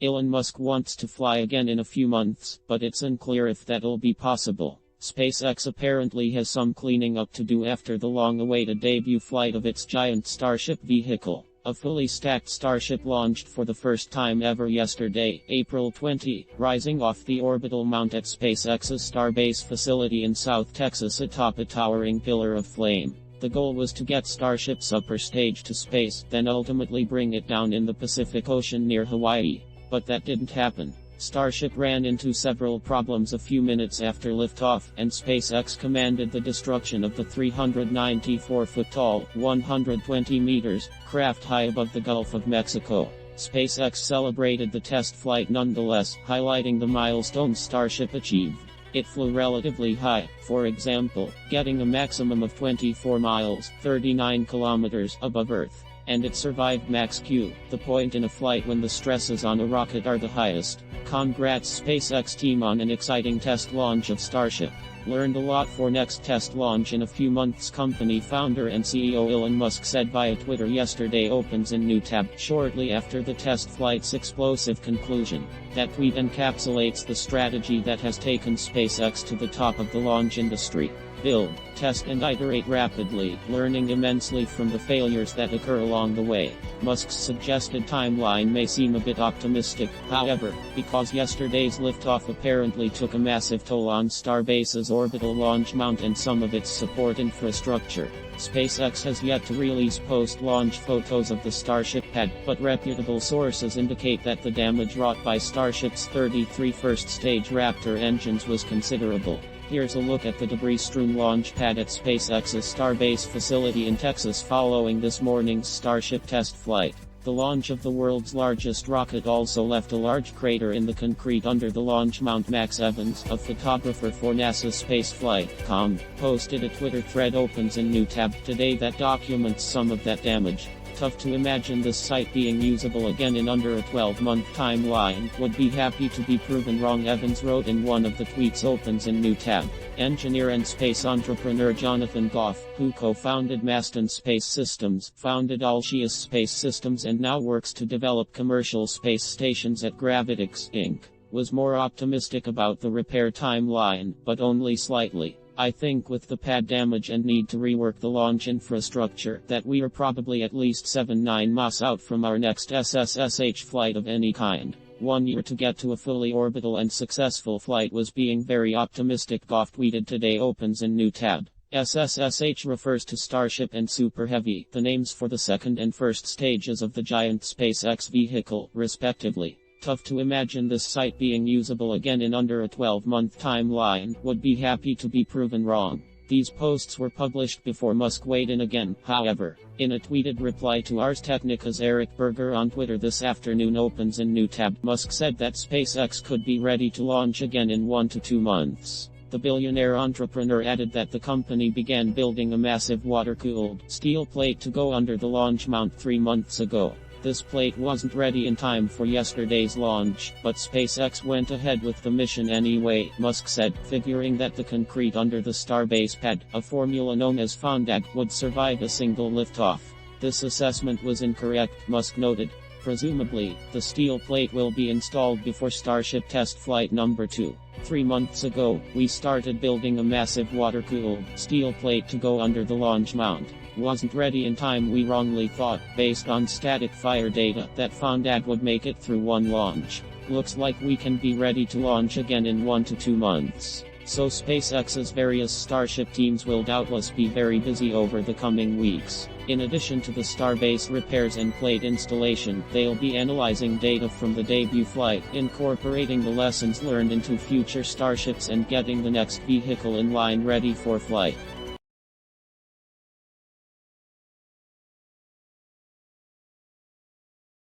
Elon Musk wants to fly again in a few months, but it's unclear if that'll be possible. SpaceX apparently has some cleaning up to do after the long-awaited debut flight of its giant Starship vehicle. A fully stacked Starship launched for the first time ever yesterday, April 20, rising off the orbital mount at SpaceX's Starbase facility in South Texas atop a towering pillar of flame. The goal was to get Starship's upper stage to space, then ultimately bring it down in the Pacific Ocean near Hawaii. But that didn't happen. Starship ran into several problems a few minutes after liftoff, and SpaceX commanded the destruction of the 394-foot-tall, 120 meters, craft high above the Gulf of Mexico. SpaceX celebrated the test flight nonetheless, highlighting the milestones Starship achieved. It flew relatively high, for example, getting a maximum of 24 miles, 39 kilometers, above Earth. And it survived Max Q, the point in a flight when the stresses on a rocket are the highest. Congrats SpaceX team on an exciting test launch of Starship. Learned a lot for next test launch in a few months, company founder and CEO Elon Musk said via Twitter yesterday. Opens a new tab shortly after the test flight's explosive conclusion. That tweet encapsulates the strategy that has taken SpaceX to the top of the launch industry. Build, test and iterate rapidly, learning immensely from the failures that occur along the way. Musk's suggested timeline may seem a bit optimistic, however, because yesterday's liftoff apparently took a massive toll on Starbase's orbital launch mount and some of its support infrastructure. SpaceX has yet to release post-launch photos of the Starship pad, but reputable sources indicate that the damage wrought by Starship's 33 first-stage Raptor engines was considerable. Here's a look at the debris-strewn launch pad at SpaceX's Starbase facility in Texas following this morning's Starship test flight. The launch of the world's largest rocket also left a large crater in the concrete under the launch mount. Max Evans, a photographer for NASA's spaceflight.com, posted a Twitter thread. Opens a new tab today that documents some of that damage. Tough to imagine this site being usable again in under a 12-month timeline. Would be happy to be proven wrong, Evans wrote in one of the tweets. Opens a new tab. Engineer and space entrepreneur Jonathan Goff, who co-founded Maston Space Systems, founded Alcius Space Systems and now works to develop commercial space stations at Gravitix, Inc., was more optimistic about the repair timeline, but only slightly. I think with the pad damage and need to rework the launch infrastructure, that we are probably at least 7-9 months out from our next SSSH flight of any kind. 1 year to get to a fully orbital and successful flight was being very optimistic, Goff tweeted today. Opens a new tab. SSSH refers to Starship and Super Heavy, the names for the second and first stages of the giant SpaceX vehicle, respectively. Tough to imagine this site being usable again in under a 12-month timeline. Would be happy to be proven wrong. These posts were published before Musk weighed in again, however. In a tweeted reply to Ars Technica's Eric Berger on Twitter this afternoon. Opens a new tab. Musk said that SpaceX could be ready to launch again in 1 to 2 months. The billionaire entrepreneur added that the company began building a massive water-cooled steel plate to go under the launch mount 3 months ago. This plate wasn't ready in time for yesterday's launch, but SpaceX went ahead with the mission anyway, Musk said, figuring that the concrete under the Starbase pad, a formula known as fondag, would survive a single liftoff. This assessment was incorrect, Musk noted. Presumably, the steel plate will be installed before Starship test flight number 2. 3 months ago, we started building a massive water-cooled steel plate to go under the launch mount. Wasn't ready in time. We wrongly thought, based on static fire data, that fondag would make it through one launch. Looks like we can be ready to launch again in 1 to 2 months. So SpaceX's various Starship teams will doubtless be very busy over the coming weeks. In addition to the Starbase repairs and plate installation, they'll be analyzing data from the debut flight, incorporating the lessons learned into future Starships and getting the next vehicle in line ready for flight.